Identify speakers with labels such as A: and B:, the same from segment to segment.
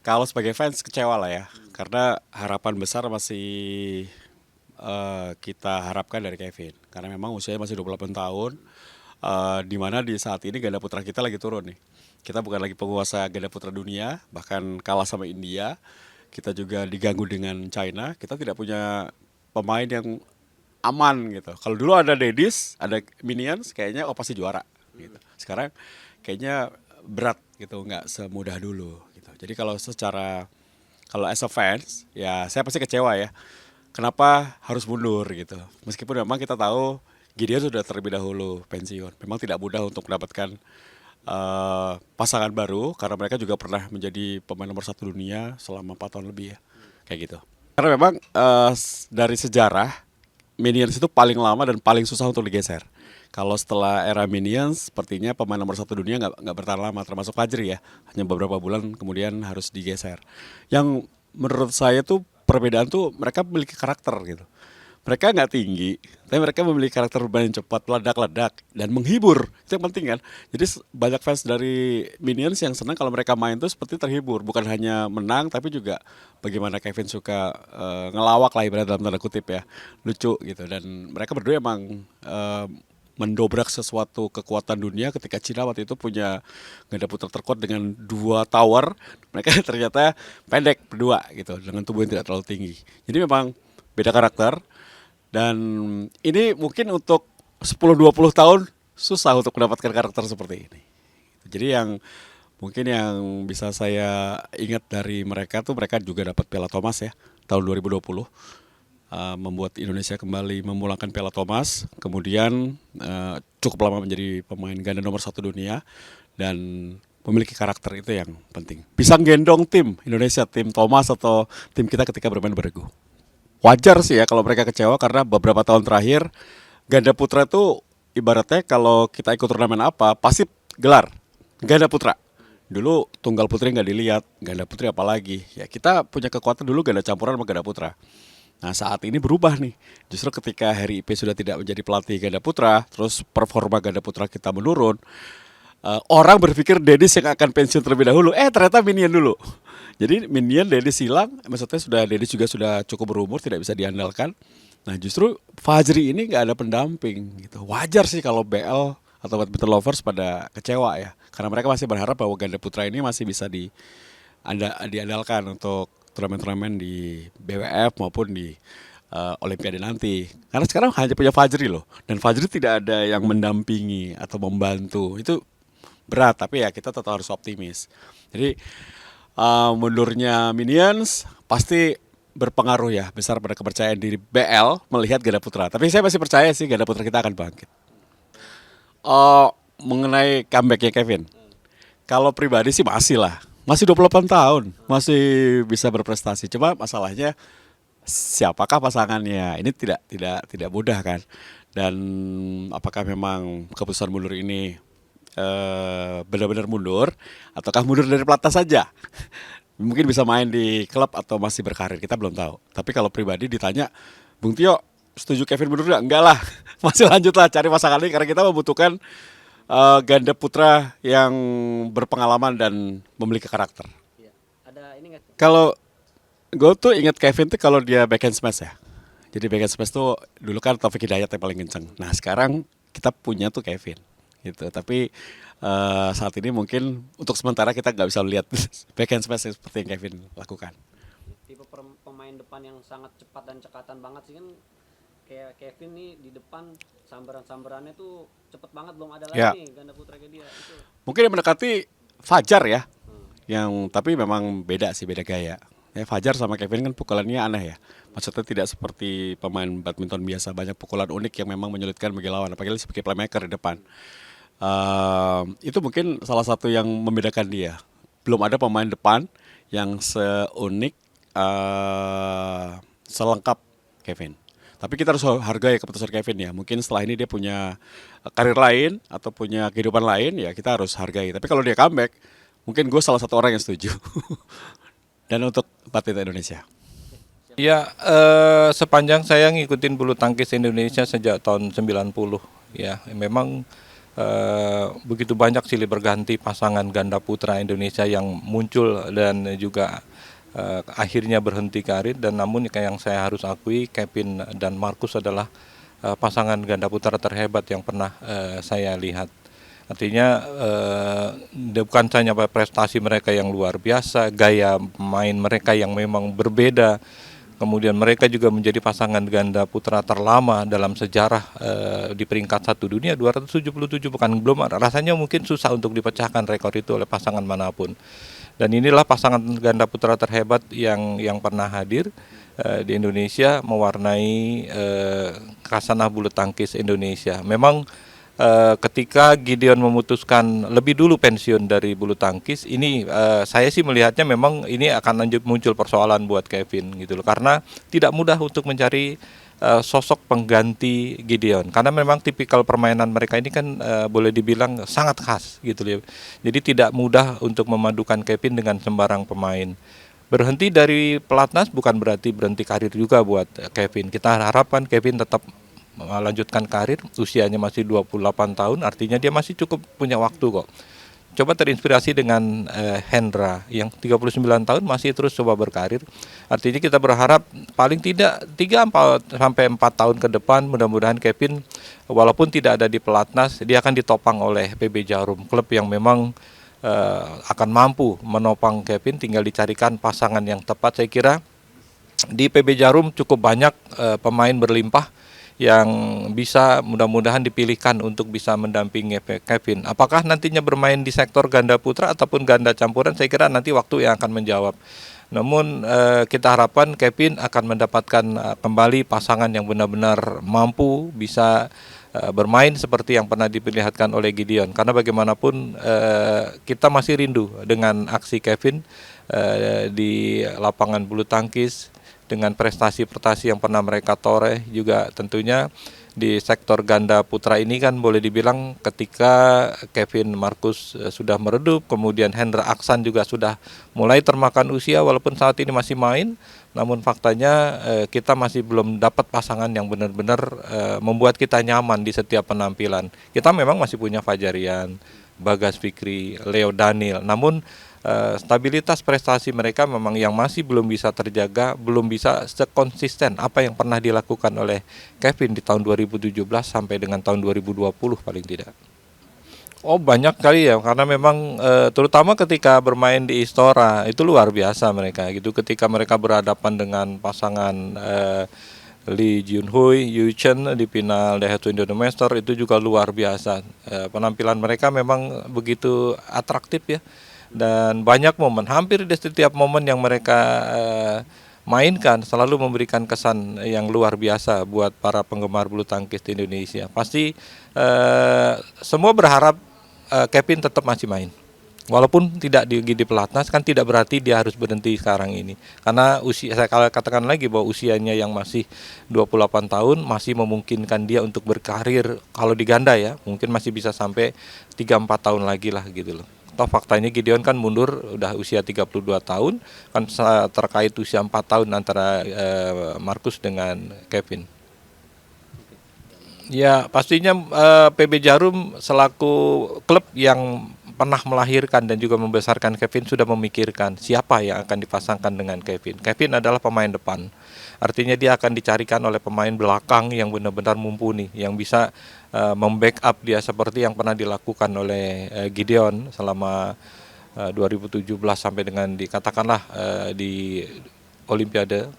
A: Kalau sebagai fans kecewa lah ya, karena harapan besar masih kita harapkan dari Kevin. Karena memang usianya masih 28 tahun, di mana di saat ini ganda putra kita lagi turun nih. Kita bukan lagi penguasa ganda putra dunia, bahkan kalah sama India. Kita juga diganggu dengan China. Kita tidak punya pemain yang aman gitu. Kalau dulu ada Dedis, ada Minions, kayaknya oh pasti juara gitu. Sekarang kayaknya berat gitu, nggak semudah dulu gitu. Jadi kalau as a fans, ya saya pasti kecewa ya. Kenapa harus mundur gitu? Meskipun memang kita tahu Gideon sudah terlebih dahulu pensiun. Memang tidak mudah untuk mendapatkan pasangan baru karena mereka juga pernah menjadi pemain nomor satu dunia selama 4 tahun lebih ya, kayak gitu. Karena memang dari sejarah Minions itu paling lama dan paling susah untuk digeser. Kalau setelah era Minions, sepertinya pemain nomor satu dunia nggak bertahan lama, termasuk Fajri ya. Hanya beberapa bulan kemudian harus digeser. Yang menurut saya tuh perbedaan tuh mereka memiliki karakter gitu. Mereka nggak tinggi, tapi mereka memiliki karakter bermain cepat, ledak-ledak, dan menghibur. Itu yang penting kan. Jadi banyak fans dari Minions yang senang kalau mereka main tuh seperti terhibur. Bukan hanya menang, tapi juga bagaimana Kevin suka ngelawak lah ibarat dalam tanda kutip ya. Lucu gitu. Dan mereka berdua emang mendobrak sesuatu kekuatan dunia ketika Cina waktu itu punya ganda putra terkuat dengan 2 tower. Mereka ternyata pendek berdua gitu, dengan tubuh yang tidak terlalu tinggi. Jadi memang beda karakter. Dan ini mungkin untuk 10-20 tahun susah untuk mendapatkan karakter seperti ini. Jadi yang bisa saya ingat dari mereka tuh mereka juga dapat Piala Thomas ya tahun 2020. Membuat Indonesia kembali memulangkan Piala Thomas, kemudian cukup lama menjadi pemain ganda nomor satu dunia dan memiliki karakter itu yang penting. Bisa gendong tim Indonesia, tim Thomas atau tim kita ketika bermain beregu. Wajar sih ya kalau mereka kecewa karena beberapa tahun terakhir ganda putra itu ibaratnya kalau kita ikut turnamen apa pasti gelar ganda putra. Dulu tunggal putri nggak dilihat, ganda putri apalagi. Ya kita punya kekuatan dulu ganda campuran sama ganda putra. Nah saat ini berubah nih. Justru ketika Harry Ipe sudah tidak menjadi pelatih ganda putra, terus performa ganda putra kita menurun, orang berpikir Dennis yang akan pensiun terlebih dahulu. Ternyata Minion dulu. Jadi Minion Dennis hilang, maksudnya Dennis juga sudah cukup berumur, tidak bisa diandalkan. Nah justru Fajri ini nggak ada pendamping gitu. Wajar sih kalau BL atau badminton lovers pada kecewa ya. Karena mereka masih berharap bahwa ganda putra ini masih bisa diandalkan untuk turnamen-turnamen di BWF maupun di Olimpiade nanti. Karena sekarang hanya punya Fajri loh. Dan Fajri tidak ada yang mendampingi atau membantu. Itu berat, tapi ya kita tetap harus optimis. Jadi mundurnya Minions pasti berpengaruh ya besar pada kepercayaan diri BL melihat Ganda Putra. Tapi saya masih percaya sih Ganda Putra kita akan bangkit. Uh, Mengenai comebacknya Kevin, kalau pribadi sih masih lah. Masih 28 tahun, masih bisa berprestasi. Cuma masalahnya siapakah pasangannya? Ini tidak mudah kan. Dan apakah memang keputusan mundur ini benar-benar mundur ataukah mundur dari pelatnas saja? Mungkin bisa main di klub atau masih berkarir, kita belum tahu. Tapi kalau pribadi ditanya, Bung Tio setuju Kevin mundur nggak? Enggak lah, masih lanjut lah cari pasangan ini karena kita membutuhkan ganda putra yang berpengalaman dan memiliki karakter.
B: Iya. Ada ini nggak?
A: Kalau gue tuh ingat Kevin tuh kalau dia backhand smash ya. Jadi backhand smash tuh dulu kan Taufik Hidayat yang paling kenceng. Nah sekarang kita punya tuh Kevin gitu. Tapi saat ini mungkin untuk sementara kita nggak bisa lihat backhand smash seperti yang Kevin lakukan.
B: Tipe pemain depan yang sangat cepat dan cekatan banget sih kan, kayak Kevin nih di depan sambaran-sambarannya tuh cepet banget, belum ada lagi
A: Ya,
B: nih ganda putra kayak dia itu.
A: mungkin yang mendekati Fajar ya.
B: Hmm.
A: Yang tapi memang beda sih, beda gaya. Ya Fajar sama Kevin kan pukulannya aneh ya. Maksudnya tidak seperti pemain badminton biasa, banyak pukulan unik yang memang menyulitkan bagi lawan, apalagi sebagai playmaker di depan. Itu mungkin salah satu yang membedakan dia. Belum ada pemain depan yang seunik, selengkap Kevin. Tapi kita harus hargai keputusan Kevin ya. Mungkin setelah ini dia punya karir lain atau punya kehidupan lain ya kita harus hargai. Tapi kalau dia comeback, mungkin gue salah satu orang yang setuju. Dan untuk badminton Indonesia.
C: Ya, sepanjang saya ngikutin bulu tangkis Indonesia sejak tahun 90 ya, memang begitu banyak silih berganti pasangan ganda putra Indonesia yang muncul dan juga akhirnya berhenti karir. Dan namun yang saya harus akui, Kevin dan Marcus adalah pasangan ganda putra terhebat yang pernah saya lihat. Artinya bukan hanya prestasi mereka yang luar biasa, gaya main mereka yang memang berbeda. Kemudian mereka juga menjadi pasangan ganda putra terlama dalam sejarah di peringkat 1 dunia, 277, bukan belum, rasanya mungkin susah untuk dipecahkan rekor itu oleh pasangan manapun. Dan inilah pasangan ganda putra terhebat yang pernah hadir di Indonesia, mewarnai kasanah bulu tangkis Indonesia. Memang ketika Gideon memutuskan lebih dulu pensiun dari bulu tangkis, ini saya sih melihatnya memang ini akan muncul persoalan buat Kevin gitu loh, karena tidak mudah untuk mencari sosok pengganti Gideon, karena memang tipikal permainan mereka ini kan boleh dibilang sangat khas gitu loh. Jadi tidak mudah untuk memadukan Kevin dengan sembarang pemain. Berhenti dari pelatnas bukan berarti berhenti karir juga buat Kevin. Kita harapkan Kevin tetap melanjutkan karir, usianya masih 28 tahun, artinya dia masih cukup punya waktu kok. Coba terinspirasi dengan Hendra yang 39 tahun masih terus coba berkarir. Artinya kita berharap paling tidak 3-4 tahun ke depan mudah-mudahan Kevin walaupun tidak ada di pelatnas, dia akan ditopang oleh PB Jarum, klub yang memang akan mampu menopang Kevin, tinggal dicarikan pasangan yang tepat. Saya kira di PB Jarum cukup banyak pemain berlimpah yang bisa mudah-mudahan dipilihkan untuk bisa mendampingi Kevin. Apakah nantinya bermain di sektor ganda putra ataupun ganda campuran, saya kira nanti waktu yang akan menjawab. Namun kita harapkan Kevin akan mendapatkan kembali pasangan yang benar-benar mampu bisa bermain seperti yang pernah diperlihatkan oleh Gideon. Karena bagaimanapun kita masih rindu dengan aksi Kevin di lapangan bulu tangkis, dengan prestasi-prestasi yang pernah mereka toreh, juga tentunya di sektor ganda putra ini kan boleh dibilang ketika Kevin Marcus sudah meredup, kemudian Hendra Aksan juga sudah mulai termakan usia walaupun saat ini masih main, namun faktanya kita masih belum dapat pasangan yang benar-benar membuat kita nyaman di setiap penampilan. Kita memang masih punya Fajarian, Bagas Fikri, Leo Daniel, namun stabilitas prestasi mereka memang yang masih belum bisa terjaga, belum bisa sekonsisten apa yang pernah dilakukan oleh Kevin di tahun 2017 sampai dengan tahun 2020 paling tidak. Oh banyak kali ya, karena memang terutama ketika bermain di Istora itu luar biasa mereka gitu, ketika mereka berhadapan dengan pasangan Lee Junhui, Yu Chen di final Daihatsu Indonesia itu juga luar biasa. Penampilan mereka memang begitu atraktif ya. Dan banyak momen, hampir di setiap momen yang mereka mainkan selalu memberikan kesan yang luar biasa buat para penggemar bulu tangkis di Indonesia. Pasti semua berharap Kevin tetap masih main. Walaupun tidak di pelatnas kan tidak berarti dia harus berhenti sekarang ini. Karena usia, saya katakan lagi bahwa usianya yang masih 28 tahun masih memungkinkan dia untuk berkarir. Kalau di ganda ya, mungkin masih bisa sampai 3-4 tahun lagi lah gitu loh. Toh faktanya Gideon kan mundur udah usia 32 tahun, kan terkait usia 4 tahun antara Marcus dengan Kevin. Ya pastinya PB Jarum selaku klub yang pernah melahirkan dan juga membesarkan Kevin sudah memikirkan siapa yang akan dipasangkan dengan Kevin. Kevin adalah pemain depan. Artinya dia akan dicarikan oleh pemain belakang yang benar-benar mumpuni, yang bisa membackup dia seperti yang pernah dilakukan oleh Gideon selama 2017 sampai dengan dikatakanlah di Olimpiade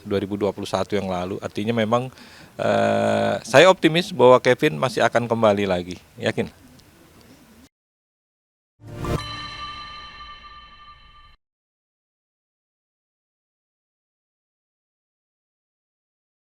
C: 2021 yang lalu. Artinya memang saya optimis bahwa Kevin masih akan kembali lagi, yakin.